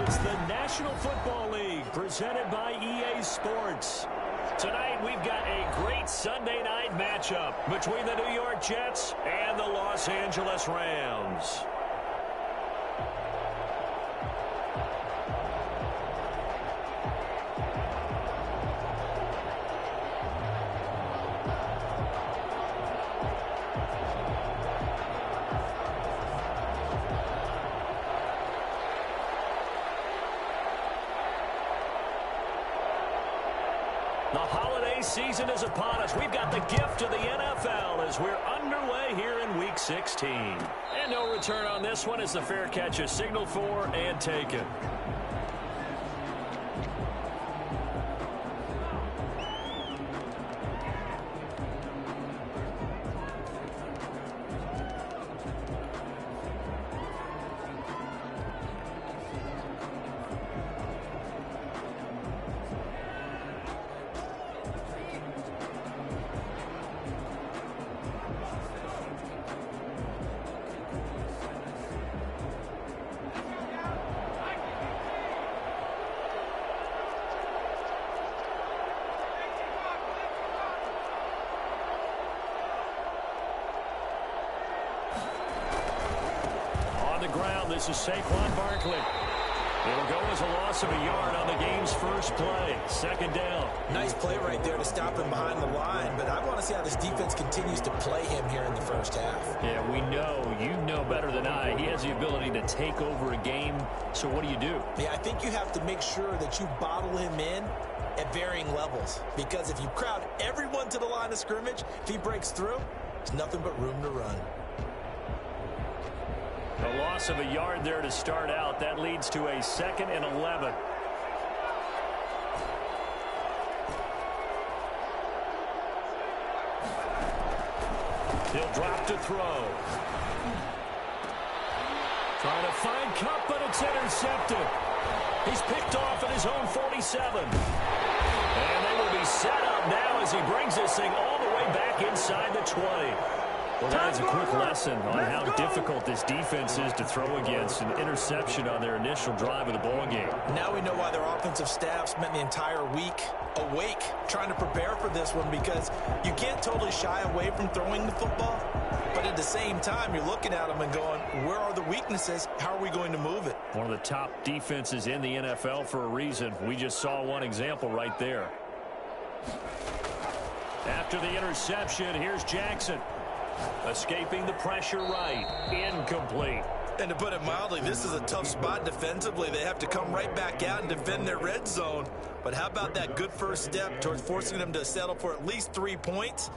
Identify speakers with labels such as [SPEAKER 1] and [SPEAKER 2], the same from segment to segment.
[SPEAKER 1] It's the National Football League presented by EA Sports. Tonight we've got a great Sunday night matchup between the New York Jets and the Los Angeles Rams. The holiday season is upon us. We've got the gift of the NFL as we're underway here in Week 16. And no return on this one as the fair catch is signaled for and taken. Ground. This is Saquon Barkley. It'll go as a loss of a yard on the game's first play. Second down.
[SPEAKER 2] Nice play right there to stop him behind the line, but I want to see how this defense continues to play him here in the first half.
[SPEAKER 1] Yeah, we know. You know better than I. He has the ability to take over a game, so what do you do?
[SPEAKER 2] Yeah, I think you have to make sure that you bottle him in at varying levels, because if you crowd everyone to the line of scrimmage, if he breaks through, there's nothing but room to run.
[SPEAKER 1] A loss of a yard there to start out. That leads to a 2nd and 11. He'll drop to throw. Trying to find Cup, but it's intercepted. He's picked off at his own 47. And they will be set up now as he brings this thing all the way back inside the 20. Well, that is a quick lesson on how difficult this defense is to throw against. An interception on their initial drive of the ball game.
[SPEAKER 2] Now we know why their offensive staff spent the entire week awake trying to prepare for this one, because you can't totally shy away from throwing the football, but at the same time you're looking at them and going, where are the weaknesses? How are we going to move it?
[SPEAKER 1] One of the top defenses in the NFL for a reason. We just saw one example right there. After the interception, here's Jackson. Escaping the pressure right. Incomplete.
[SPEAKER 2] And to put it mildly, this is a tough spot defensively. They have to come right back out and defend their red zone. But how about that good first step towards forcing them to settle for at least 3 points?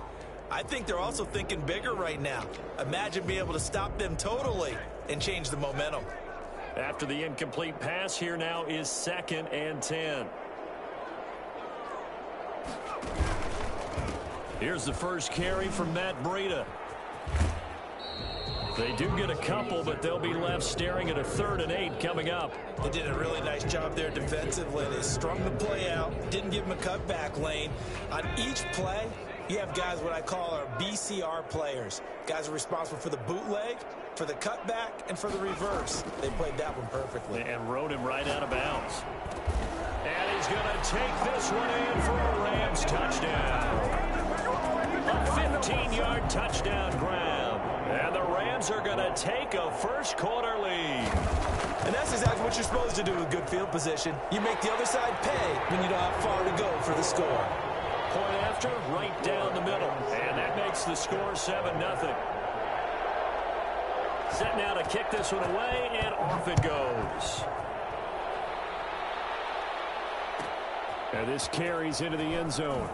[SPEAKER 2] I think they're also thinking bigger right now. Imagine being able to stop them totally and change the momentum.
[SPEAKER 1] After the incomplete pass, here now is 2nd and 10. Here's the first carry from Matt Breida. They do get a couple, but they'll be left staring at a 3rd and 8 coming up.
[SPEAKER 2] They did a really nice job there defensively. They strung the play out, didn't give him a cutback lane. On each play, you have guys what I call our BCR players. Guys are responsible for the bootleg, for the cutback, and for the reverse. They played that one perfectly.
[SPEAKER 1] And rode him right out of bounds. And he's going to take this one in for a Rams touchdown. A 15-yard touchdown grab. And the Rams are going to take a first-quarter lead.
[SPEAKER 2] And that's exactly what you're supposed to do with good field position. You make the other side pay when you don't have far to go for the score.
[SPEAKER 1] Point after, right down the middle. And that makes the score 7-0. Set now to kick this one away, and off it goes. And this carries into the end zone.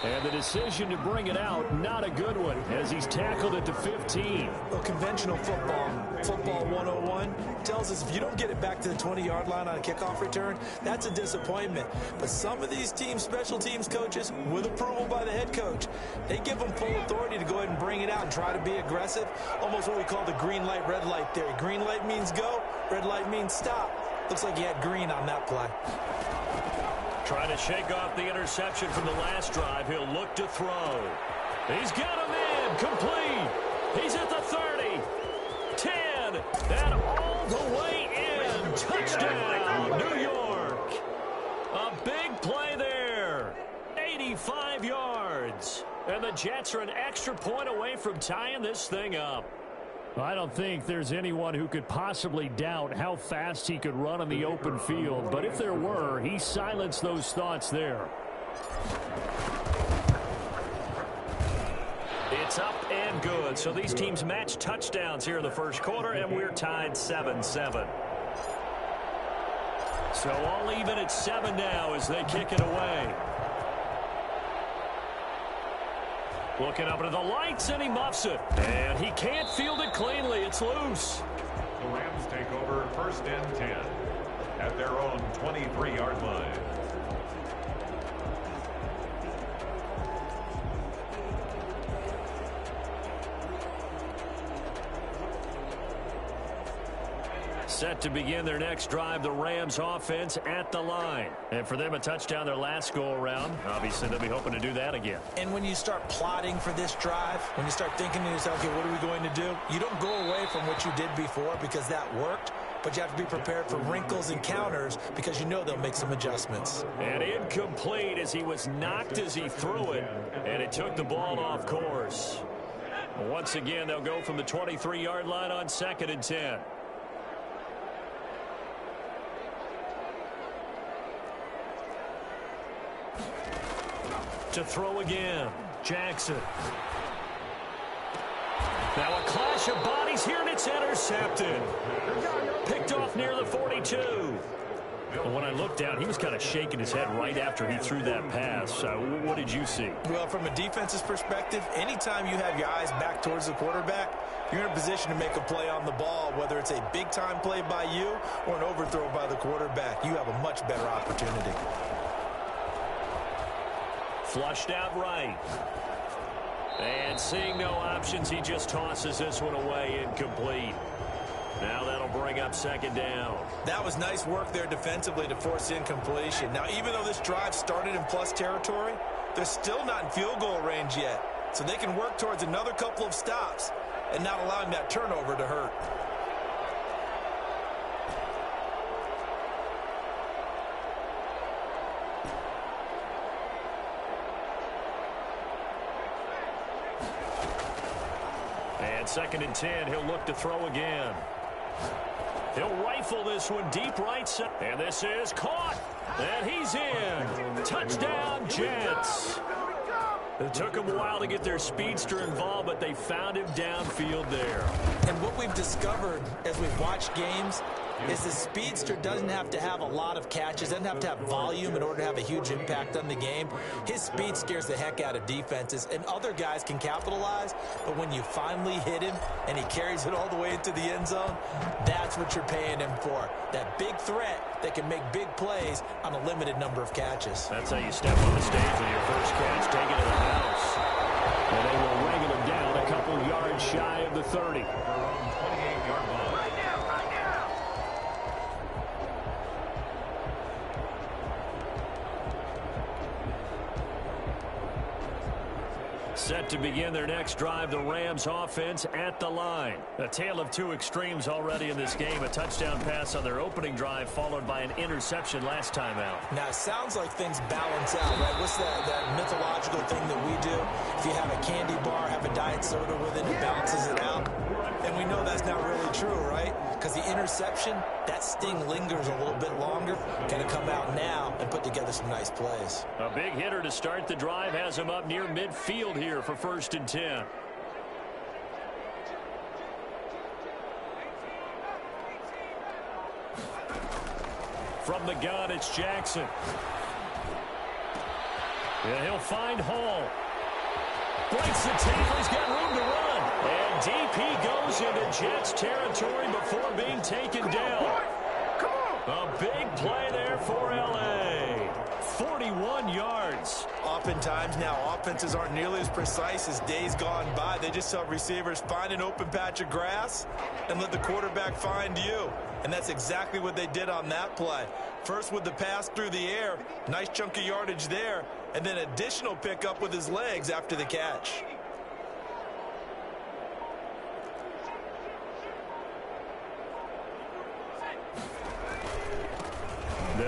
[SPEAKER 1] And the decision to bring it out, not a good one, as he's tackled at the 15.
[SPEAKER 2] Well, conventional football 101, tells us if you don't get it back to the 20-yard line on a kickoff return, that's a disappointment. But some of these teams, special teams coaches, with approval by the head coach, they give them full authority to go ahead and bring it out and try to be aggressive, almost what we call the green light, red light theory. Green light means go, red light means stop. Looks like he had green on that play.
[SPEAKER 1] Trying to shake off the interception from the last drive. He'll look to throw. He's got him in. Complete. He's at the 30. 10. And all the way in. Touchdown, New York. A big play there. 85 yards. And the Jets are an extra point away from tying this thing up.
[SPEAKER 3] I don't think there's anyone who could possibly doubt how fast he could run on the open field. But if there were, he silenced those thoughts there.
[SPEAKER 1] It's up and good. So these teams match touchdowns here in the first quarter, and we're tied 7-7. So all even at 7 now as they kick it away. Looking up into the lights, and he muffs it. And he can't field it cleanly. It's loose.
[SPEAKER 4] The Rams take over 1st and 10 at their own 23-yard line.
[SPEAKER 1] Set to begin their next drive, the Rams offense at the line. And for them, a touchdown their last go-around. Obviously, they'll be hoping to do that again.
[SPEAKER 2] And when you start plotting for this drive, when you start thinking to yourself, okay, what are we going to do? You don't go away from what you did before because that worked, but you have to be prepared for wrinkles and counters because you know they'll make some adjustments.
[SPEAKER 1] And incomplete as he was knocked as he threw it, and it took the ball off course. Once again, they'll go from the 23-yard line on 2nd and 10. To throw again, Jackson. Now a clash of bodies here, and it's intercepted. Picked off near the 42. And when I looked down, he was kind of shaking his head right after he threw that pass. What did you see?
[SPEAKER 2] Well, from a defense's perspective, anytime you have your eyes back towards the quarterback, you're in a position to make a play on the ball, whether it's a big-time play by you or an overthrow by the quarterback. You have a much better opportunity.
[SPEAKER 1] Flushed out right. And seeing no options, he just tosses this one away, incomplete. Now that'll bring up 2nd down.
[SPEAKER 2] That was nice work there defensively to force incompletion. Now, even though this drive started in plus territory, they're still not in field goal range yet. So they can work towards another couple of stops and not allowing that turnover to hurt.
[SPEAKER 1] And 2nd and 10, he'll look to throw again. He'll rifle this one deep right side. And this is caught. And he's in. Touchdown, Jets. It took them a while to get their speedster involved, but they found him downfield there.
[SPEAKER 2] And what we've discovered as we've watched games is the speedster doesn't have to have a lot of catches, doesn't have to have volume in order to have a huge impact on the game. His speed scares the heck out of defenses, and other guys can capitalize, but when you finally hit him and he carries it all the way into the end zone, that's what you're paying him for. That big threat that can make big plays on a limited number of catches.
[SPEAKER 1] That's how you step on the stage with your first catch, take it to the house.
[SPEAKER 3] And they will wrangle him down a couple yards shy of the 30.
[SPEAKER 4] 28-yard line.
[SPEAKER 1] Set to begin their next drive, the Rams offense at the line. A tale of two extremes already in this game. A touchdown pass on their opening drive followed by an interception last time out.
[SPEAKER 2] Now, it sounds like things balance out, right? What's that mythological thing that we do? If you have a candy bar, have a diet soda with it, it balances it out. And we know that's not really true, right? Because the interception, that sting lingers a little bit longer. Got to come out now and put together some nice plays.
[SPEAKER 1] A big hitter to start the drive has him up near midfield here for 1st and 10. From the gun, it's Jackson. And he'll find Hall. Breaks the tackle. He's got room to run. And deep he goes into Jets territory before being taken down. A big play there for L.A. 41 yards.
[SPEAKER 2] Oftentimes now, offenses aren't nearly as precise as days gone by. They just help receivers find an open patch of grass and let the quarterback find you. And that's exactly what they did on that play. First with the pass through the air, nice chunk of yardage there, and then additional pickup with his legs after the catch.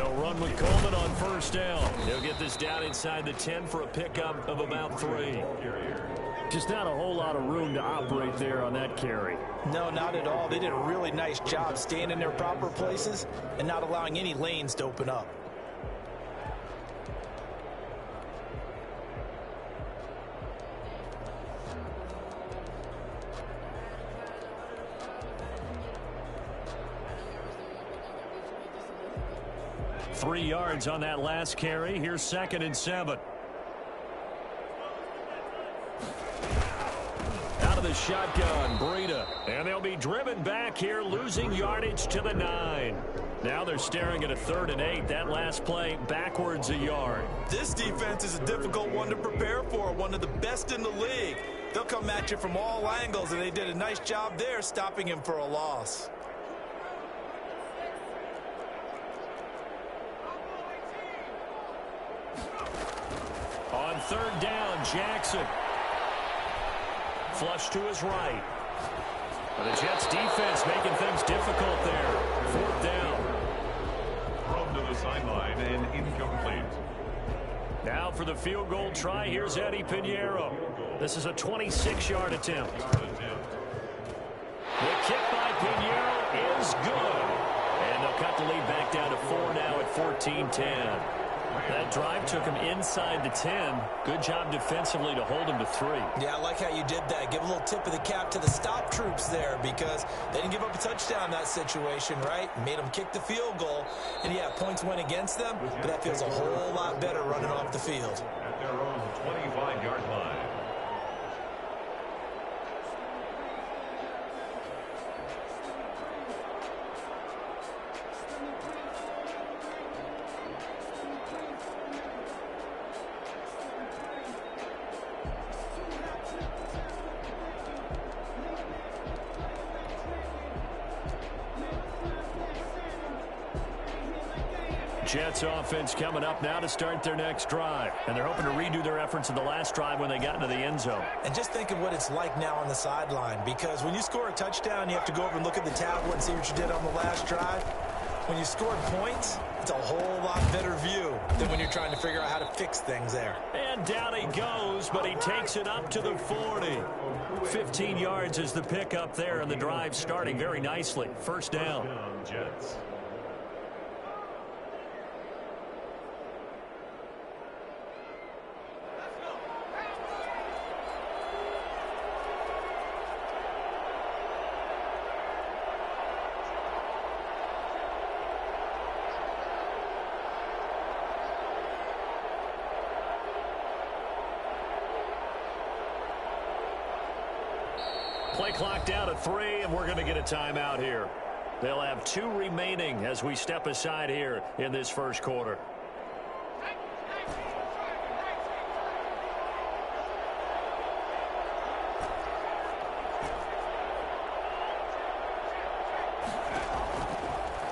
[SPEAKER 3] They'll run with Coleman on first down. He'll get this down inside the 10 for a pickup of about 3. Just not a whole lot of room to operate there on that carry.
[SPEAKER 2] No, not at all. They did a really nice job staying in their proper places and not allowing any lanes to open up.
[SPEAKER 3] Three yards on that last carry. Here's 2nd and 7. Out of the shotgun, Breida. And they'll be driven back here, losing yardage to the 9. Now they're staring at a 3rd and 8. That last play, backwards a yard.
[SPEAKER 2] This defense is a difficult one to prepare for, one of the best in the league. They'll come at you from all angles, and they did a nice job there stopping him for a loss.
[SPEAKER 3] On 3rd down, Jackson. Flush to his right. But the Jets defense making things difficult there. 4th down.
[SPEAKER 4] Thrown to the sideline and incomplete.
[SPEAKER 3] Now for the field goal try, here's Eddie Pinheiro. This is a 26-yard attempt. The kick by Pinheiro is good. And they'll cut the lead back down to 4 now at 14-10. That drive took him inside the 10. Good job defensively to hold him to 3.
[SPEAKER 2] Yeah, I like how you did that. Give a little tip of the cap to the stop troops there because they didn't give up a touchdown in that situation, right? Made them kick the field goal. And, yeah, points went against them, but that feels a whole lot better running off the field.
[SPEAKER 4] At their own 25-yard line.
[SPEAKER 3] Jets offense coming up now to start their next drive. And they're hoping to redo their efforts in the last drive when they got into the end zone.
[SPEAKER 2] And just think of what it's like now on the sideline, because when you score a touchdown, you have to go over and look at the tablet and see what you did on the last drive. When you scored points, it's a whole lot better view than when you're trying to figure out how to fix things there.
[SPEAKER 3] And down he goes, but he takes it up to the 40. 15 yards is the pickup there, and the drive starting very nicely. First down.
[SPEAKER 4] Jets.
[SPEAKER 3] Play clock down to 3, and we're going to get a timeout here. They'll have 2 remaining as we step aside here in this first quarter.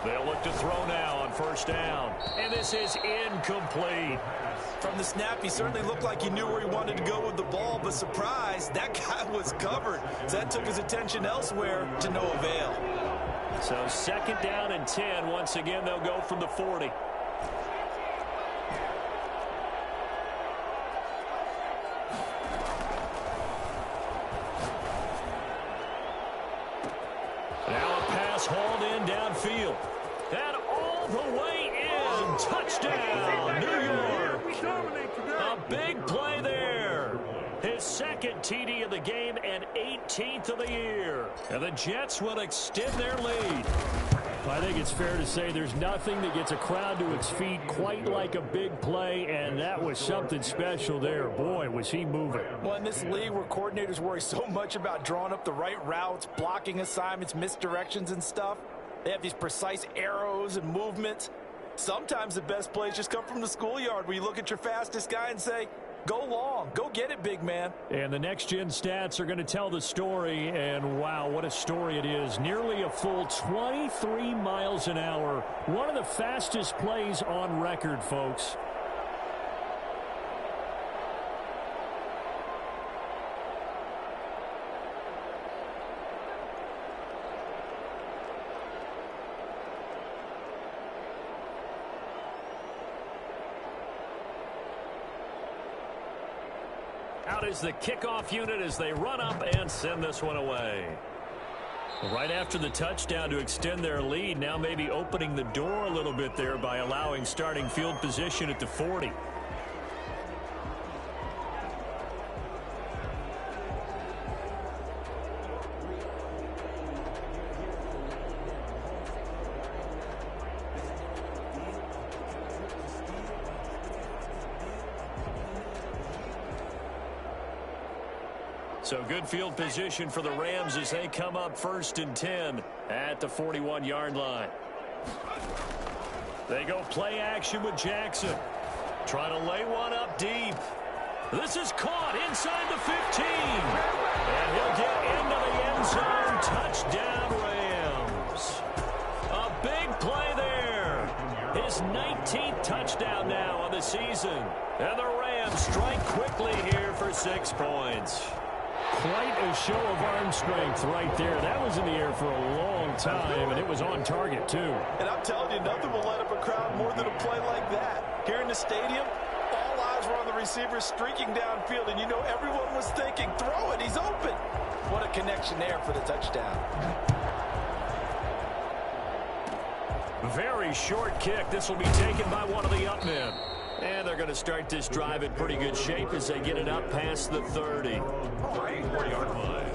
[SPEAKER 3] They'll look to throw now on first down. And this is incomplete.
[SPEAKER 2] From the snap, he certainly looked like he knew where he wanted to go with the ball, but surprise, that guy was covered. So that took his attention elsewhere to no avail.
[SPEAKER 3] So 2nd down and 10. Once again, they'll go from the 40. Now a pass hauled in downfield. And all the way in. Touchdown, New York. A big play there. His 2nd TD of the game and 18th of the year. And the Jets will extend their lead. I think it's fair to say there's nothing that gets a crowd to its feet quite like a big play, and that was something special there. Boy, was he moving.
[SPEAKER 2] Well, in this league where coordinators worry so much about drawing up the right routes, blocking assignments, misdirections and stuff, they have these precise arrows and movements. Sometimes the best plays just come from the schoolyard where you look at your fastest guy and say, go long, go get it, big man.
[SPEAKER 3] And the next-gen stats are going to tell the story, and wow, what a story it is. Nearly a full 23 miles an hour. One of the fastest plays on record, folks.
[SPEAKER 1] Out is the kickoff unit as they run up and send this one away. Right after the touchdown to extend their lead, now maybe opening the door a little bit there by allowing starting field position at the 40. So good field position for the Rams as they come up 1st and 10 at the 41-yard line. They go play action with Jackson. Trying to lay one up deep. This is caught inside the 15. And he'll get into the end zone. Touchdown, Rams. A big play there. His 19th touchdown now on the season. And the Rams strike quickly here for 6 points.
[SPEAKER 3] Quite a show of arm strength right there. That was in the air for a long time, and it was on target, too.
[SPEAKER 2] And I'm telling you, nothing will light up a crowd more than a play like that. Here in the stadium, all eyes were on the receiver streaking downfield, and you know everyone was thinking, throw it, he's open. What a connection there for the touchdown.
[SPEAKER 1] Very short kick. This will be taken by one of the up men. And they're going to start this drive in pretty good shape as they get it up past the 30.
[SPEAKER 4] 40-yard line.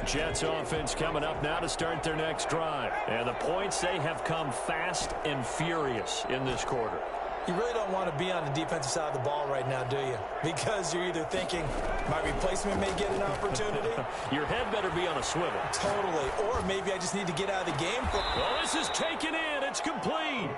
[SPEAKER 1] Jets offense coming up now to start their next drive. And the points, they have come fast and furious in this quarter.
[SPEAKER 2] You really don't want to be on the defensive side of the ball right now, do you? Because you're either thinking, my replacement may get an opportunity.
[SPEAKER 1] Your head better be on a swivel.
[SPEAKER 2] Totally. Or maybe I just need to get out of the game.
[SPEAKER 1] Well, this is taken in. It's complete.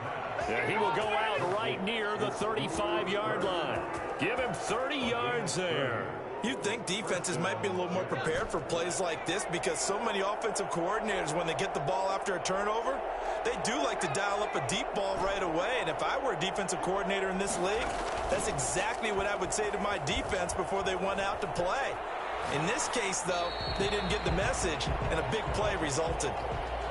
[SPEAKER 1] And he will go out right near the 35-yard line. Give him 30 yards there.
[SPEAKER 2] You'd think defenses might be a little more prepared for plays like this because so many offensive coordinators, when they get the ball after a turnover, they do like to dial up a deep ball right away. And if I were a defensive coordinator in this league, that's exactly what I would say to my defense before they went out to play. In this case, though, they didn't get the message, and a big play resulted.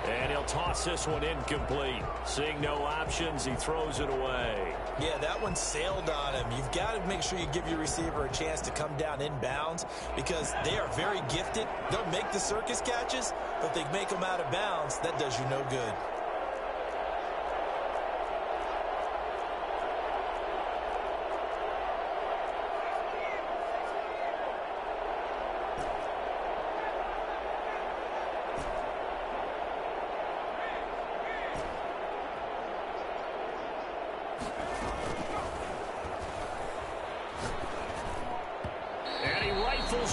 [SPEAKER 1] And he'll toss this one incomplete. Seeing no options, he throws it away.
[SPEAKER 2] Yeah, that one sailed on him. You've got to make sure you give your receiver a chance to come down inbounds because they are very gifted. They'll make the circus catches, but if they make them out of bounds, that does you no good.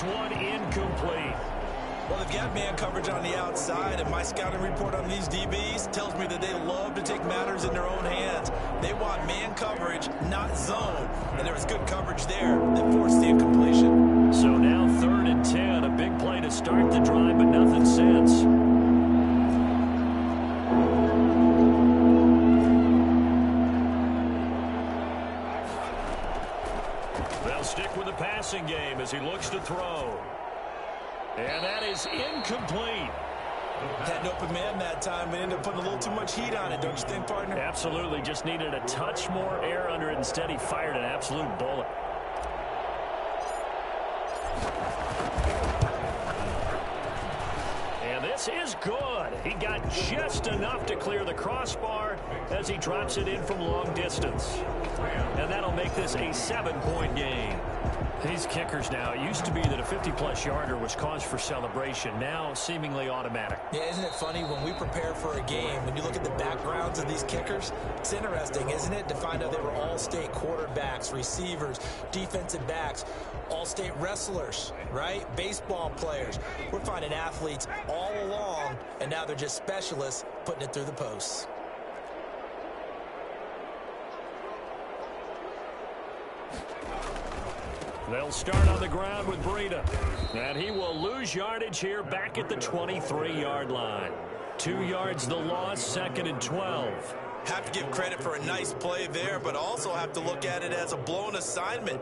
[SPEAKER 1] One incomplete.
[SPEAKER 2] Well, they've got man coverage on the outside, and my scouting report on these DBs tells me that they love to take matters in their own hands. They want man coverage, not zone, and there was good coverage there that forced the incompletion.
[SPEAKER 1] So now 3rd and 10, a big play to start the drive, but nothing since. They'll stick with the passing game as he looks to throw. And that is incomplete.
[SPEAKER 2] Had an open man that time, but ended up putting a little too much heat on it, don't you think, partner?
[SPEAKER 1] Absolutely. Just needed a touch more air under it. Instead, he fired an absolute bullet. And this is good. He got just enough to clear the crossbar as he drops it in from long distance. And that'll make this a 7-point game. These kickers now, it used to be that a 50-plus yarder was cause for celebration. Now, seemingly automatic.
[SPEAKER 2] Yeah, isn't it funny when we prepare for a game, when you look at the backgrounds of these kickers, it's interesting, isn't it, to find out they were all-state quarterbacks, receivers, defensive backs, all-state wrestlers, right? Baseball players. We're finding athletes all along, and now they're just specialists putting it through the posts.
[SPEAKER 1] They'll start on the ground with Breida. And he will lose yardage here back at the 23-yard line. 2 yards the loss, 2nd and 12.
[SPEAKER 2] Have to give credit for a nice play there, but also have to look at it as a blown assignment.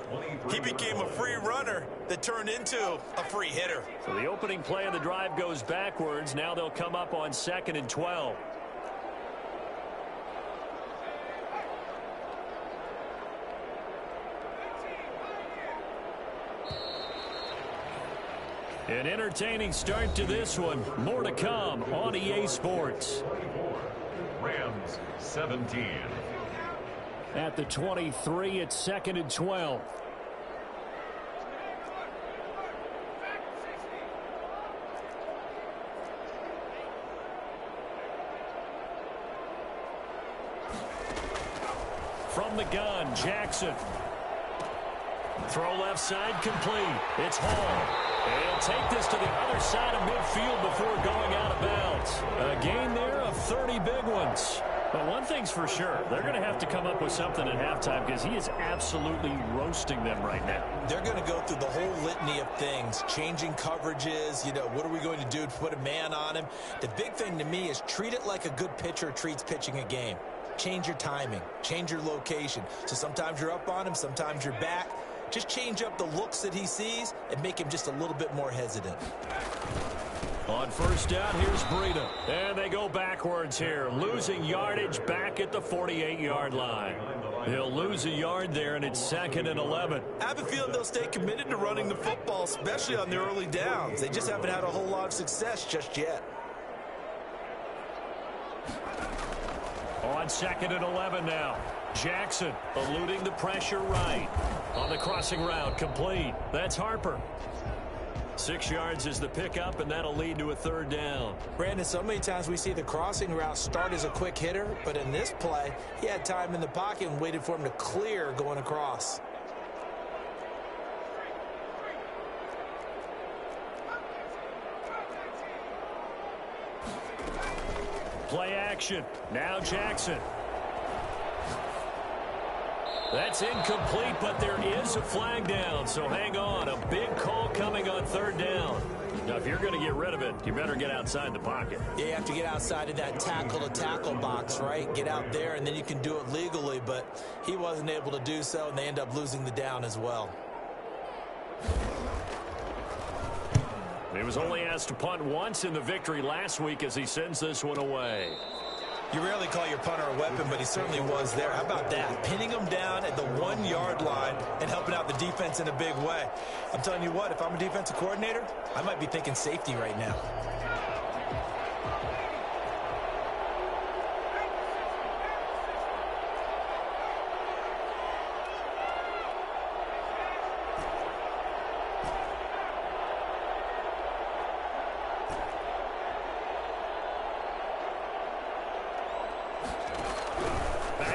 [SPEAKER 2] He became a free runner that turned into a free hitter.
[SPEAKER 1] So the opening play of the drive goes backwards. Now they'll come up on 2nd and 12. An entertaining start to this one. More to come on EA Sports.
[SPEAKER 4] Rams 17.
[SPEAKER 1] At the 23, it's 2nd and 12. From the gun, Jackson. Throw left side, complete. It's Hall. And he'll take this to the other side of midfield before going out of bounds. A gain there of 30 big ones. But one thing's for sure, they're going to have to come up with something at halftime because he is absolutely roasting them right now.
[SPEAKER 2] They're going to go through the whole litany of things, changing coverages, what are we going to do to put a man on him? The big thing to me is treat it like a good pitcher treats pitching a game. Change your timing, change your location. So sometimes you're up on him, sometimes you're back. Just change up the looks that he sees and make him just a little bit more hesitant.
[SPEAKER 1] On first down, here's Breida. And they go backwards here, losing yardage back at the 48-yard line. They'll lose a yard there, and it's 2nd and 11.
[SPEAKER 2] I have a feeling they'll stay committed to running the football, especially on the early downs. They just haven't had a whole lot of success just yet.
[SPEAKER 1] On 2nd and 11 now. Jackson eluding the pressure right. On the crossing route, complete. That's Harper. 6 yards is the pickup, and that'll lead to a 3rd down.
[SPEAKER 2] Brandon, so many times we see the crossing route start as a quick hitter, but in this play, he had time in the pocket and waited for him to clear going across.
[SPEAKER 1] Play action. Now Jackson. That's incomplete, but there is a flag down, so hang on. A big call coming on 3rd down. Now, if you're going to get rid of it, you better get outside the pocket.
[SPEAKER 2] Yeah, you have to get outside of that tackle-to-tackle box, right? Get out there, and then you can do it legally, but he wasn't able to do so, and they end up losing the down as well.
[SPEAKER 1] He was only asked to punt once in the victory last week as he sends this one away.
[SPEAKER 2] You rarely call your punter a weapon, but he certainly was there. How about that? Pinning him down at the 1-yard line and helping out the defense in a big way. I'm telling you what, if I'm a defensive coordinator, I might be thinking safety right now.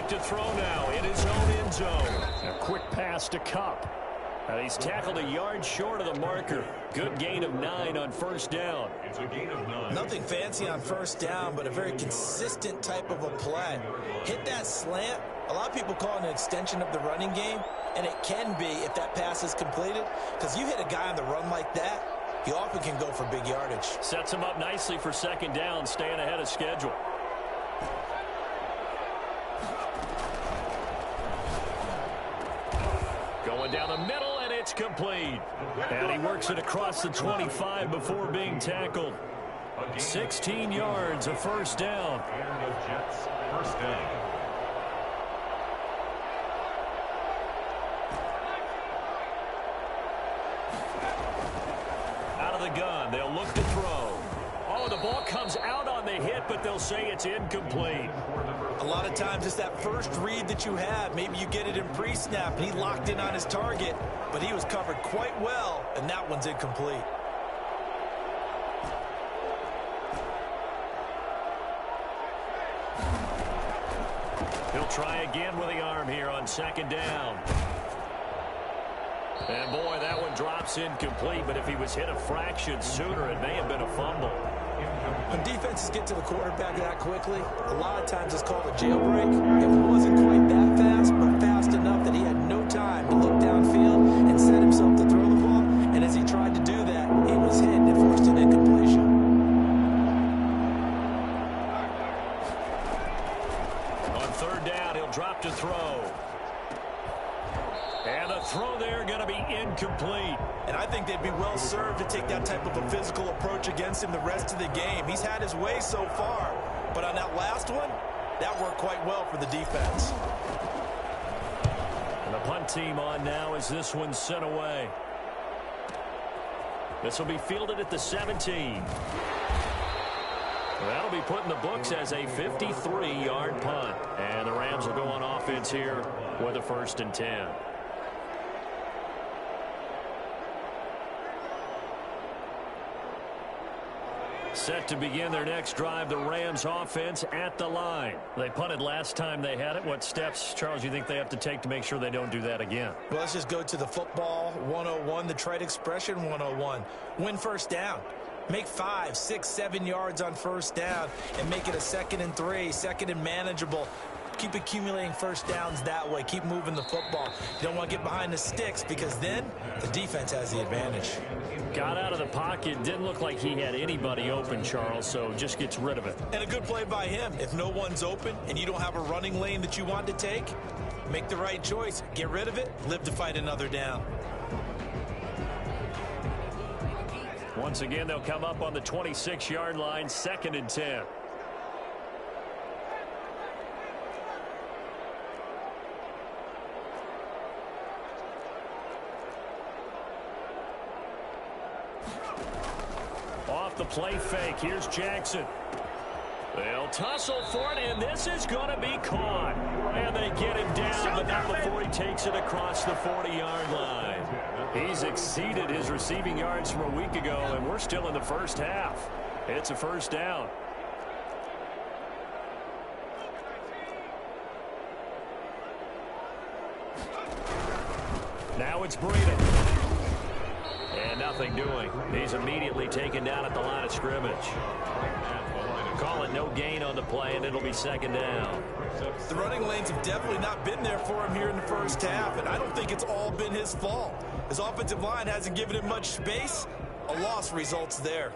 [SPEAKER 1] To throw now in his own end zone. A quick pass to Kupp. He's tackled a yard short of the marker. Good gain of 9 on first down.
[SPEAKER 4] It's a gain of 9.
[SPEAKER 2] Nothing fancy on first down, but a very consistent type of a play. Hit that slant. A lot of people call it an extension of the running game, and it can be if that pass is completed, because you hit a guy on the run like that, he often can go for big yardage.
[SPEAKER 1] Sets him up nicely for 2nd down, staying ahead of schedule. Going down the middle, and it's complete. And he works it across the 25 before being tackled. 16 yards, a first down.
[SPEAKER 4] And the Jets first down.
[SPEAKER 1] Out of the gun, they'll look to throw. Oh, the ball comes out on the hit, but they'll say it's incomplete.
[SPEAKER 2] A lot of times it's that first read that you have. Maybe you get it in pre-snap, and he locked in on his target, but he was covered quite well, and that one's incomplete.
[SPEAKER 1] He'll try again with the arm here on 2nd down. And, boy, that one drops incomplete, but if he was hit a fraction sooner, it may have been a fumble.
[SPEAKER 2] When defenses get to the quarterback that quickly, a lot of times it's called a jailbreak. It wasn't quite that fast, but fast enough that he had no time to look downfield and set himself to throw the ball. And as he tried to do that, he was hit and forced an incompletion.
[SPEAKER 1] On 3rd down, he'll drop to throw. And the throw there going to be incomplete.
[SPEAKER 2] And I think they'd be well served to take that type of a physical approach against him the rest of the game. He's had his way so far, but on that last one, that worked quite well for the defense.
[SPEAKER 1] And the punt team on now as this one's sent away. This will be fielded at the 17. That'll be put in the books as a 53-yard punt. And the Rams will go on offense here with a 1st and 10. Set to begin their next drive, the Rams offense at the line. They punted last time they had it. What steps, Charles, you think they have to take to make sure they don't do that again?
[SPEAKER 2] Well, let's just go to the football 101, the trade expression 101. Win first down. Make 5, 6, 7 yards on first down and make it a 2nd and 3, 2nd and manageable. Keep accumulating first downs that way. Keep moving the football. You don't want to get behind the sticks because then the defense has the advantage.
[SPEAKER 1] Got out of the pocket. Didn't look like he had anybody open, Charles, so just gets rid of it.
[SPEAKER 2] And a good play by him. If no one's open and you don't have a running lane that you want to take, make the right choice. Get rid of it. Live to fight another down.
[SPEAKER 1] Once again, they'll come up on the 26-yard line, 2nd and 10. Off the play fake, here's Jackson. They'll tussle for it, and this is going to be caught. And they get him down, but not before he takes it across the 40-yard line. He's exceeded his receiving yards from a week ago, and we're still in the first half. It's a 1st down. Now it's Breida. And nothing doing. He's immediately taken down at the line of scrimmage. Call it no gain on the play, and it'll be 2nd down.
[SPEAKER 2] The running lanes have definitely not been there for him here in the first half, and I don't think it's all been his fault. His offensive line hasn't given him much space. A loss results there.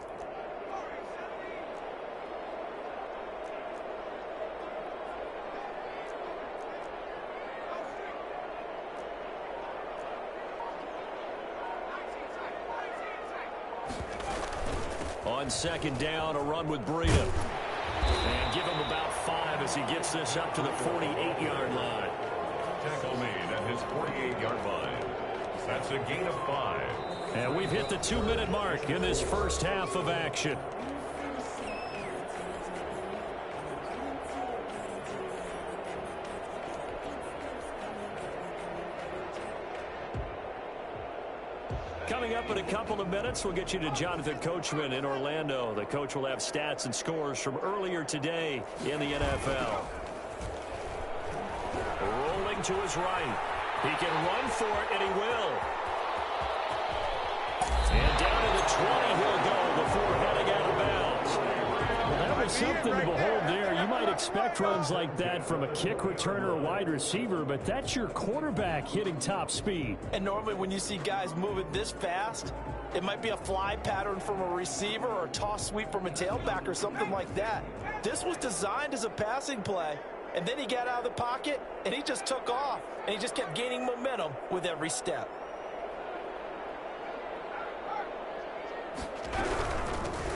[SPEAKER 1] On 2nd down, a run with Breida. And give him about 5 as he gets this up to the 48-yard line.
[SPEAKER 4] Tackle made at his 48-yard line. That's a gain of 5.
[SPEAKER 1] And we've hit the 2-minute mark in this first half of action. Coming up in a couple of minutes, we'll get you to Jonathan Coachman in Orlando. The coach will have stats and scores from earlier today in the NFL. Rolling to his right. He can run for it, and he will. And down to the 20 he'll go before heading out of bounds. Well, that was something to behold there. You might expect runs like that from a kick returner or wide receiver, but that's your quarterback hitting top speed.
[SPEAKER 2] And normally when you see guys moving this fast, it might be a fly pattern from a receiver or a toss sweep from a tailback or something like that. This was designed as a passing play, and then he got out of the pocket, and he just took off, and he just kept gaining momentum with every step.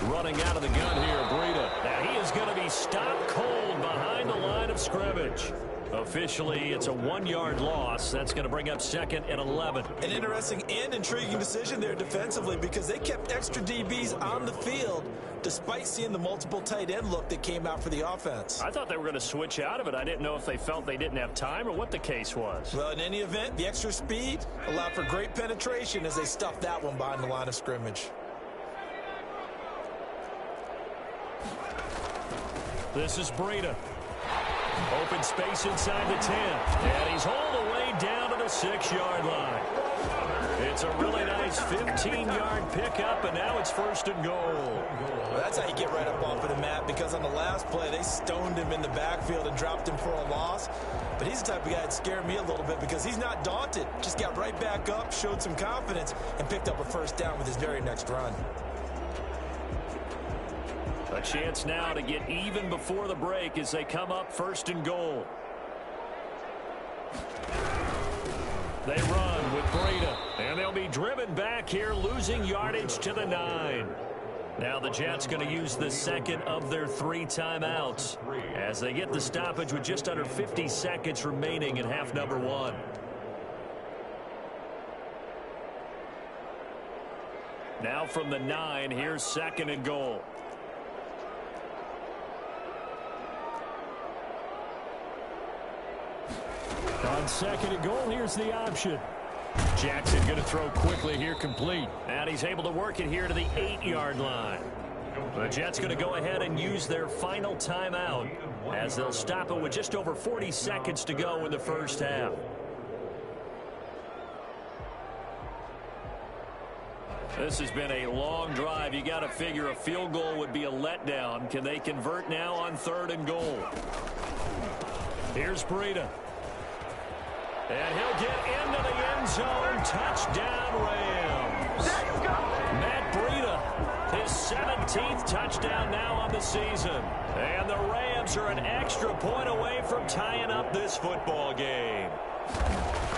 [SPEAKER 1] Running out of the gun here, Breida. Now he is going to be stopped cold behind the line of scrimmage. Officially, it's a 1-yard loss. That's going to bring up 2nd and 11.
[SPEAKER 2] An interesting and intriguing decision there defensively because they kept extra DBs on the field despite seeing the multiple tight end look that came out for the offense.
[SPEAKER 1] I thought they were going to switch out of it. I didn't know if they felt they didn't have time or what the case was.
[SPEAKER 2] Well, in any event, the extra speed allowed for great penetration as they stuffed that one behind the line of scrimmage.
[SPEAKER 1] This is Breida. Open space inside the 10. And he's all the way down to the 6-yard line. It's a really nice 15-yard pickup, and now it's 1st and goal.
[SPEAKER 2] Well, that's how you get right up off of the mat, because on the last play, they stoned him in the backfield and dropped him for a loss. But he's the type of guy that scared me a little bit because he's not daunted. Just got right back up, showed some confidence, and picked up a 1st down with his very next run.
[SPEAKER 1] A chance now to get even before the break as they come up 1st and goal. They run with Breida, and they'll be driven back here, losing yardage to the 9. Now the Jets going to use the 2nd of their 3 timeouts as they get the stoppage with just under 50 seconds remaining in half number 1. Now from the 9, here's 2nd and goal.
[SPEAKER 3] On 2nd and goal, here's the option. Jackson going to throw quickly here, complete.
[SPEAKER 1] And he's able to work it here to the 8-yard line. The Jets going to go ahead and use their final timeout as they'll stop it with just over 40 seconds to go in the first half. This has been a long drive. You got to figure a field goal would be a letdown. Can they convert now on 3rd and goal?
[SPEAKER 3] Here's Breida.
[SPEAKER 1] And he'll get into the end zone. Touchdown, Rams. Matt Breida, his 17th touchdown now on the season. And the Rams are an extra point away from tying up this football game.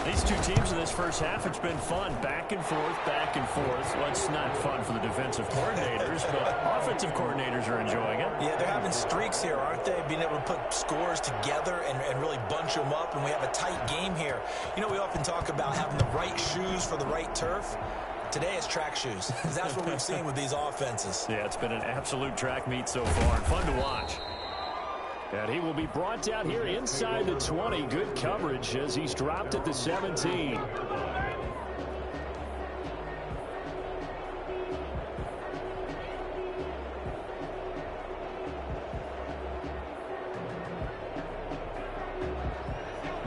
[SPEAKER 3] These two teams in this first half, it's been fun. Back and forth, back and forth. Well, it's not fun for the defensive coordinators, but offensive coordinators are enjoying it.
[SPEAKER 2] Yeah, they're having streaks here, aren't they? Being able to put scores together and really bunch them up, and we have a tight game here. You know, we often talk about having the right shoes for the right turf. Today it's track shoes, because that's what we've seen with these offenses.
[SPEAKER 3] Yeah, it's been an absolute track meet so far, and fun to watch.
[SPEAKER 1] And he will be brought down here inside the 20. Good coverage as he's dropped at the 17.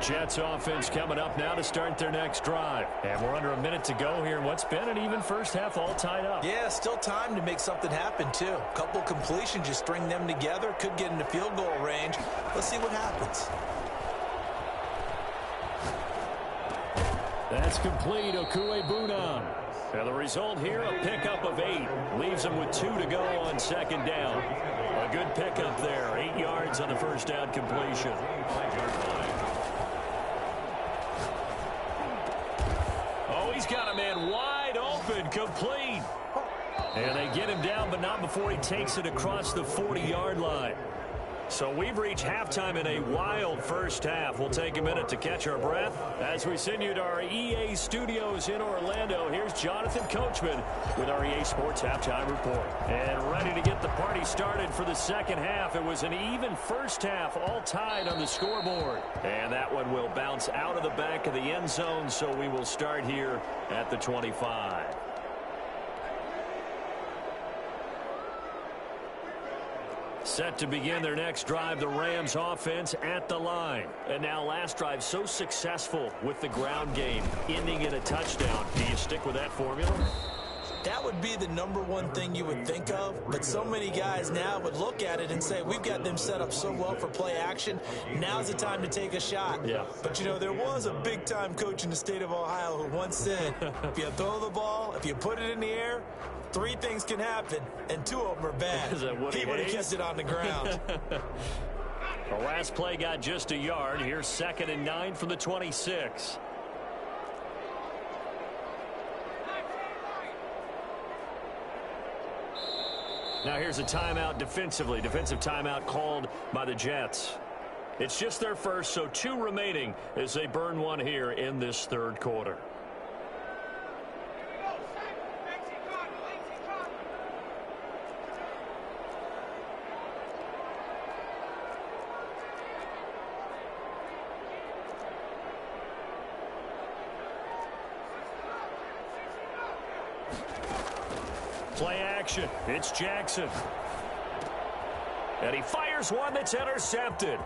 [SPEAKER 1] Jets offense coming up now to start their next drive.
[SPEAKER 3] And we're under a minute to go here in what's been an even first half, all tied up.
[SPEAKER 2] Yeah, still time to make something happen, too. A couple completions, you string them together, could get into field goal range. Let's see what happens.
[SPEAKER 1] That's complete. Okuebunam. And the result here, a pickup of 8. Leaves him with 2 to go on 2nd down. A good pickup there. 8 yards on the first down completion. He's got a man wide open, complete. And they get him down, but not before he takes it across the 40-yard line. So we've reached halftime in a wild first half. We'll take a minute to catch our breath as we send you to our EA studios in Orlando. Here's Jonathan Coachman with our EA Sports Halftime Report. And ready to get the party started for the second half. It was an even first half, all tied on the scoreboard. And that one will bounce out of the back of the end zone, so we will start here at the 25. Set to begin their next drive, the Rams offense at the line. And now last drive so successful with the ground game, ending in a touchdown. Do you stick with that formula?
[SPEAKER 2] That would be the #1 thing you would think of, but so many guys now would look at it and say, we've got them set up so well for play action. Now's the time to take a shot.
[SPEAKER 1] Yeah.
[SPEAKER 2] But, you know, there was a big-time coach in the state of Ohio who once said, if you throw the ball, if you put it in the air, 3 things can happen, and 2 of them are bad. He would have kept it on the ground.
[SPEAKER 1] The last play got just a yard. Here's 2nd and 9 from the 26. Now here's a timeout defensively. Defensive timeout called by the Jets. It's just their first, so 2 remaining as they burn one here in this third quarter. Play action. It's Jackson. And he fires one that's intercepted.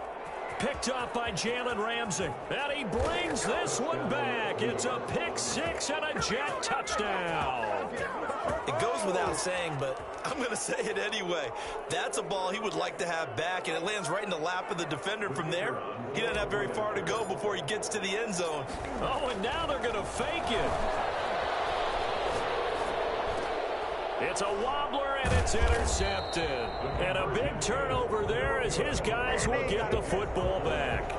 [SPEAKER 1] Picked off by Jalen Ramsey. And he brings this one back. It's a pick 6 and a Jet touchdown.
[SPEAKER 2] It goes without saying, but I'm going to say it anyway. That's a ball he would like to have back, and it lands right in the lap of the defender from there. He doesn't have very far to go before he gets to the end zone.
[SPEAKER 1] Oh, and now they're going to fake it. It's a wobbler, and it's intercepted. And a big turnover there as his guys will get the football back.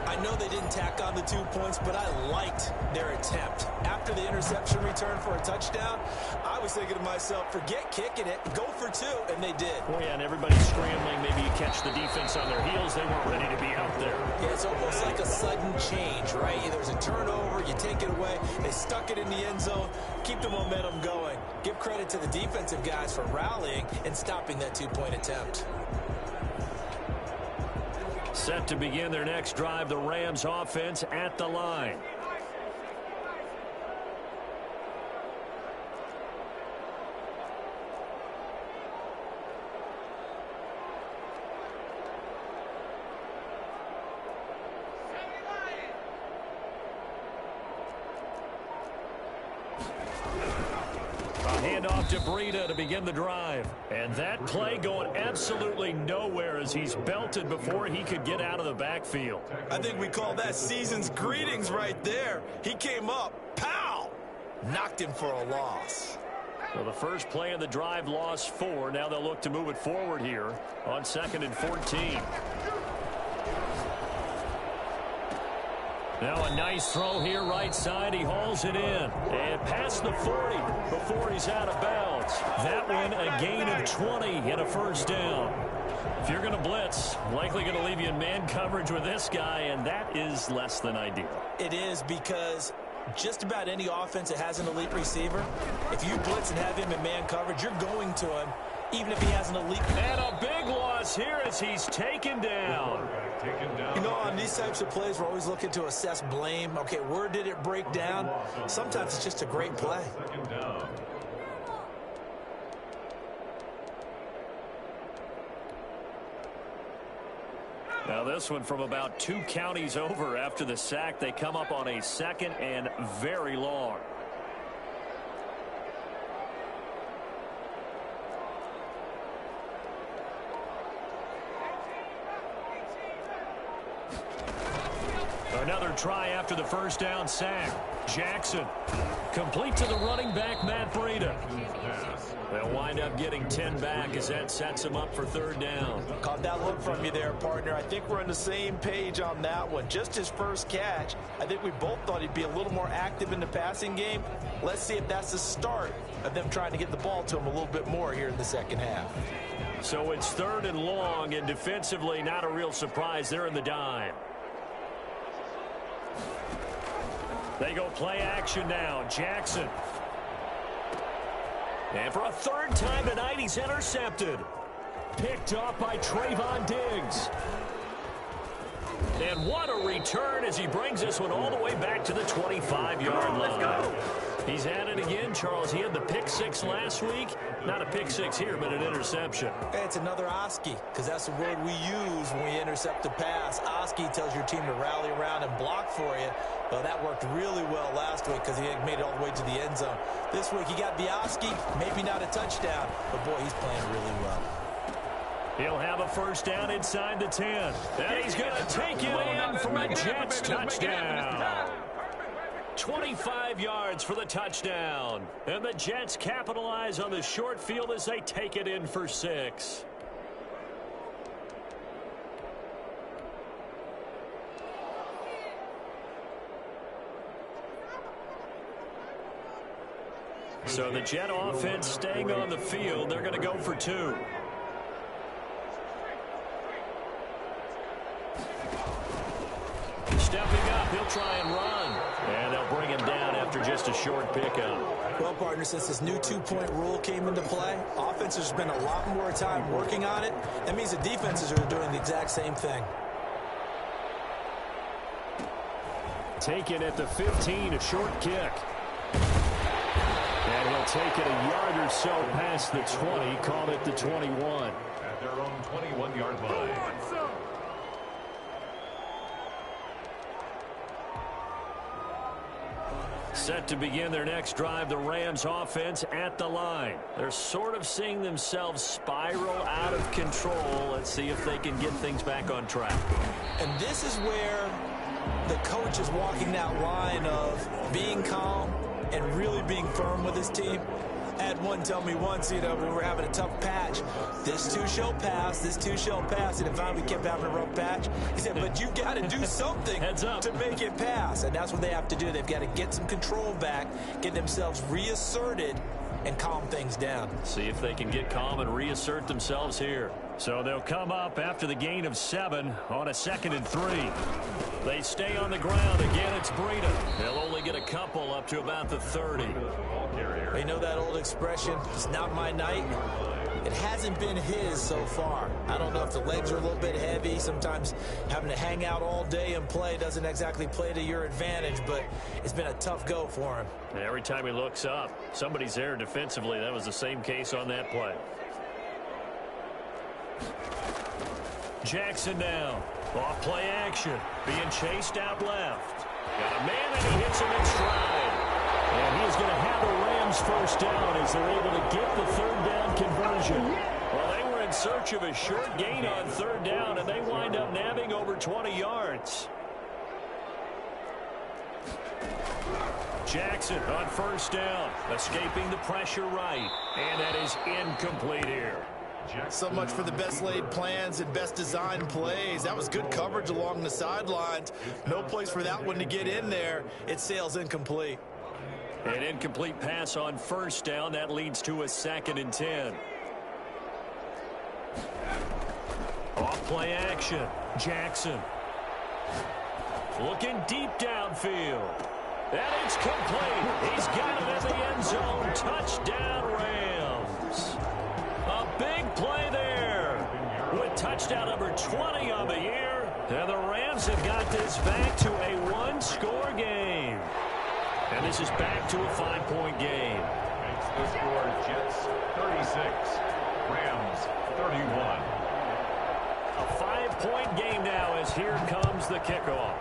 [SPEAKER 2] I know they didn't tack on the 2 points, but I liked their attempt. After the interception return for a touchdown, I was thinking to myself, forget kicking it, go for 2, and they did.
[SPEAKER 1] Oh, yeah, and everybody's scrambling. Maybe you catch the defense on their heels. They weren't ready to be out there.
[SPEAKER 2] Yeah, it's almost like a sudden change, right? There's a turnover, you take it away, they stuck it in the end zone, keep the momentum going. Give credit to the defensive guys for rallying and stopping that 2-point attempt.
[SPEAKER 1] Set to begin their next drive, the Rams offense at the line. Handoff to Breida to begin the drive. And that play going absolutely nowhere as he's belted before he could get out of the backfield.
[SPEAKER 2] I think we call that season's greetings right there. He came up, pow! Knocked him for a loss.
[SPEAKER 1] Well, the first play of the drive lost 4. Now they'll look to move it forward here on 2nd and 14. Now a nice throw here right side. He hauls it in. And past the 40 before he's out of bounds. That one a gain of 20 and a first down. If you're going to blitz, likely going to leave you in man coverage with this guy, and that is less than ideal.
[SPEAKER 2] It is, because just about any offense that has an elite receiver, if you blitz and have him in man coverage, you're going to him, even if he has an elite.
[SPEAKER 1] And a big loss here as he's taken down.
[SPEAKER 2] You know, on these types of plays, we're always looking to assess blame. Okay, where did it break down? Sometimes it's just a great play.
[SPEAKER 1] Now this one from about 2 counties over after the sack. They come up on a 2nd and very long. Another try after the first down sack. Jackson complete to the running back, Matt Breida. They'll wind up getting 10 back as that sets him up for 3rd down.
[SPEAKER 2] Caught that look from you there, partner. I think we're on the same page on that one. Just his first catch. I think we both thought he'd be a little more active in the passing game. Let's see if that's the start of them trying to get the ball to him a little bit more here in the second half.
[SPEAKER 1] So it's 3rd and long, and defensively not a real surprise. They're in the dime. They go play action now. Jackson. And for a 3rd time tonight, he's intercepted. Picked off by Trayvon Diggs. And what a return as he brings this one all the way back to the 25-yard line. He's at it again, Charles. He had the pick 6 last week. Not a pick 6 here, but an interception.
[SPEAKER 2] Hey, it's another Oski, because that's the word we use when we intercept a pass. Oski tells your team to rally around and block for you. Well, that worked really well last week because he had made it all the way to the end zone. This week he got the Oski, maybe not a touchdown, but boy, he's playing really well.
[SPEAKER 1] He'll have a first down inside the 10. And he's going to take it in for a Jets touchdown. 25 yards for the touchdown. And the Jets capitalize on the short field as they take it in for 6. So the Jet offense staying on the field. They're going to go for 2. Stepping up, he'll try and run. And they'll bring him down after just a short pickup.
[SPEAKER 2] Well, partner, since this new 2-point rule came into play, offenses spend a lot more time working on it. That means the defenses are doing the exact same thing.
[SPEAKER 1] Taken at the 15, a short kick. And he'll take it a yard or so past the 20, called it the 21.
[SPEAKER 4] At their own 21-yard line.
[SPEAKER 1] Set to begin their next drive, the Rams offense at the line. They're sort of seeing themselves spiral out of control. Let's see if they can get things back on track.
[SPEAKER 2] And this is where the coach is walking that line of being calm and really being firm with his team. I had one tell me once, when we were having a tough patch, this too shall pass, this too shall pass. And finally we kept having a rough patch. He said, but you got to do something to make it pass. And that's what they have to do. They've got to get some control back, get themselves reasserted, and calm things down.
[SPEAKER 1] See if they can get calm and reassert themselves here. So they'll come up after the gain of 7 on a 2nd and 3. They stay on the ground. Again, it's Breida. They'll only get a couple up to about the 30.
[SPEAKER 2] You know that old expression, it's not my night? It hasn't been his so far. I don't know if the legs are a little bit heavy. Sometimes having to hang out all day and play doesn't exactly play to your advantage, but it's been a tough go for him.
[SPEAKER 1] And every time he looks up, somebody's there defensively. That was the same case on that play. Jackson now. Off play action. Being chased out left. Got a man and he hits him in stride. And he is going to have the Rams first down as they're able to get the 3rd down conversion. Well, they were in search of a short gain on 3rd down, and they wind up nabbing over 20 yards. Jackson on 1st down, escaping the pressure right. And that is incomplete here.
[SPEAKER 2] So much for the best laid plans and best designed plays. That was good coverage along the sidelines. No place for that one to get in there. It sails incomplete.
[SPEAKER 1] An incomplete pass on 1st down. That leads to a 2nd and 10. Off play action. Jackson. Looking deep downfield. And it's complete. He's got it in the end zone. Touchdown, Rams. A big play there with touchdown number 20 on the year. And the Rams have got this back to a 1-score game. And this is back to a 5-point game.
[SPEAKER 4] Makes the score Jets 36, Rams 31.
[SPEAKER 1] A 5-point game now as here comes the kickoff.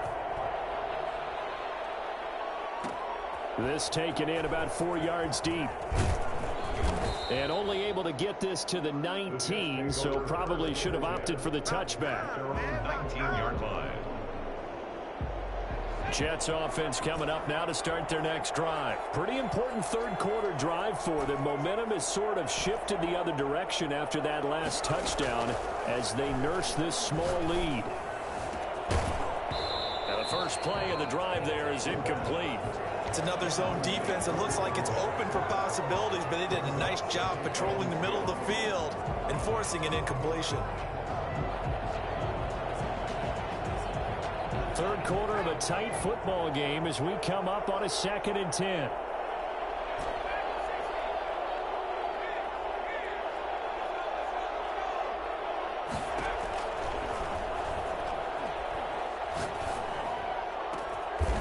[SPEAKER 1] This taken in about 4 yards deep. And only able to get this to the 19, so probably should have opted for the touchback.
[SPEAKER 4] 19-yard line.
[SPEAKER 1] Jets offense coming up now to start their next drive. Pretty important 3rd quarter drive for them. Momentum has sort of shifted the other direction after that last touchdown as they nurse this small lead. Now the first play of the drive there is incomplete.
[SPEAKER 2] It's another zone defense. It looks like it's open for possibilities, but they did a nice job patrolling the middle of the field and forcing an incompletion.
[SPEAKER 1] 3rd quarter of a tight football game as we come up on a 2nd and 10.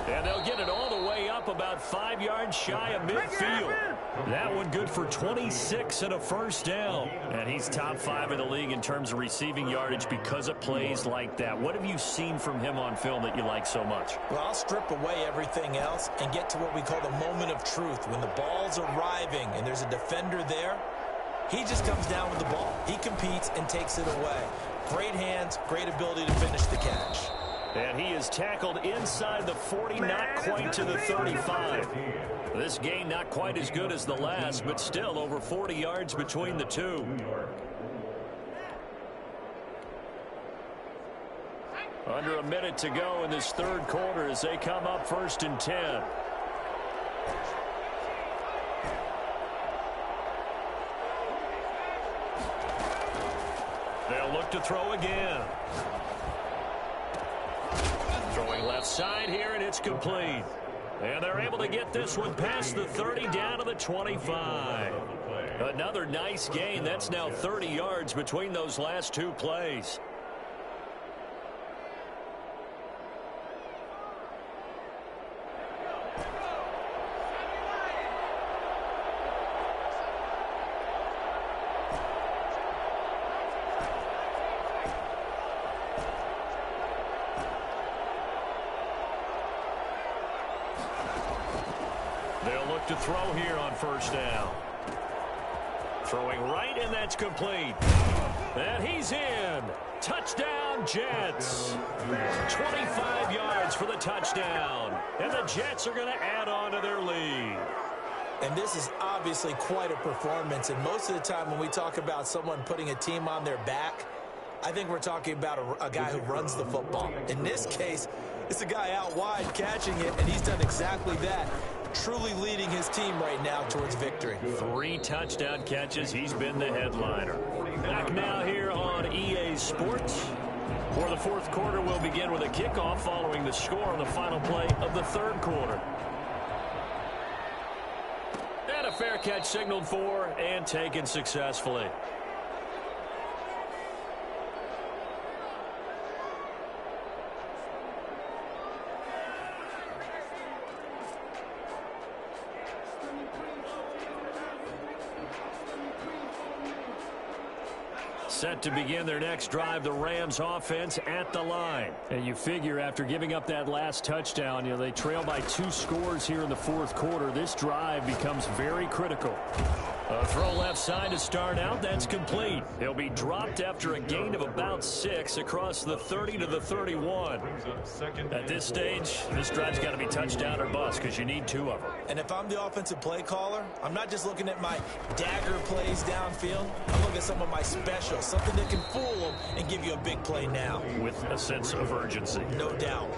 [SPEAKER 1] And they'll get it all the way up about 5 yards shy of midfield. That one good for 26 and a 1st down. And he's top 5 in the league in terms of receiving yardage because of plays like that. What have you seen from him on film that you like so much?
[SPEAKER 2] Well, I'll strip away everything else and get to what we call the moment of truth. When the ball's arriving and there's a defender there, he just comes down with the ball. He competes and takes it away. Great hands, great ability to finish the catch.
[SPEAKER 1] And he is tackled inside the 40, not quite to the 35. This gain not quite as good as the last, but still over 40 yards between the two. Under a minute to go in this 3rd quarter as they come up 1st and 10. They'll look to throw again. Throwing left side here, and it's complete. And they're able to get this one past the 30 down to the 25. Another nice gain. That's now 30 yards between those last 2 plays. They'll look to throw here on 1st down. Throwing right, and that's complete. And he's in. Touchdown, Jets. 25 yards for the touchdown. And the Jets are going to add on to their lead.
[SPEAKER 2] And this is obviously quite a performance. And most of the time when we talk about someone putting a team on their back, I think we're talking about a guy who runs the football. In this case, it's a guy out wide catching it, and he's done exactly that, truly leading his team right now towards victory.
[SPEAKER 1] 3 touchdown catches. He's been the headliner. Back now here on EA Sports. For the fourth quarter, we'll begin with a kickoff following the score on the final play of the third quarter. And a fair catch signaled for and taken successfully. Set to begin their next drive, the Rams offense at the line.
[SPEAKER 3] And you figure after giving up that last touchdown, they trail by 2 scores here in the fourth quarter. This drive becomes very critical.
[SPEAKER 1] A throw left side to start out. That's complete. He'll be dropped after a gain of about 6 across the 30 to the 31. At this stage, this drive's got to be touchdown or bust because you need 2 of them.
[SPEAKER 2] And if I'm the offensive play caller, I'm not just looking at my dagger plays downfield. I'm looking at some of my specials, something that can fool them and give you a big play now.
[SPEAKER 1] With a sense of urgency.
[SPEAKER 2] No doubt.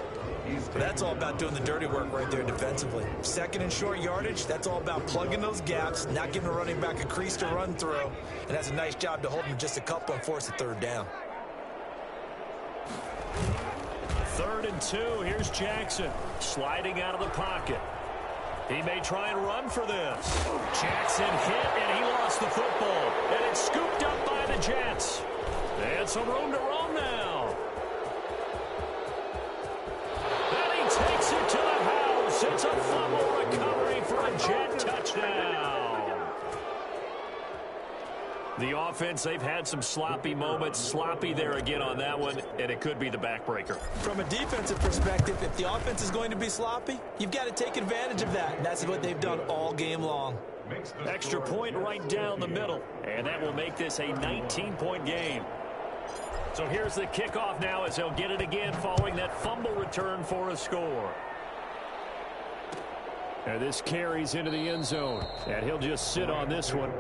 [SPEAKER 2] But that's all about doing the dirty work right there defensively. Second and short yardage, that's all about plugging those gaps, not giving a running back a crease to run through, and that's a nice job to hold him just a couple and force a third down.
[SPEAKER 1] 3rd and 2. Here's Jackson sliding out of the pocket. He may try and run for this. Jackson hit, and he lost the football. And it's scooped up by the Jets. And some room to roam now. Takes it to the house. It's a fumble recovery for a Jet touchdown. The offense, they've had some sloppy moments. Sloppy there again on that one, and it could be the backbreaker.
[SPEAKER 2] From a defensive perspective, if the offense is going to be sloppy, you've got to take advantage of that, and that's what they've done all game long.
[SPEAKER 1] Extra point right down the middle, and that will make this a 19-point game. So here's the kickoff now as they'll get it again following that fumble return for a score.
[SPEAKER 3] And this carries into the end zone, and he'll just sit on this one.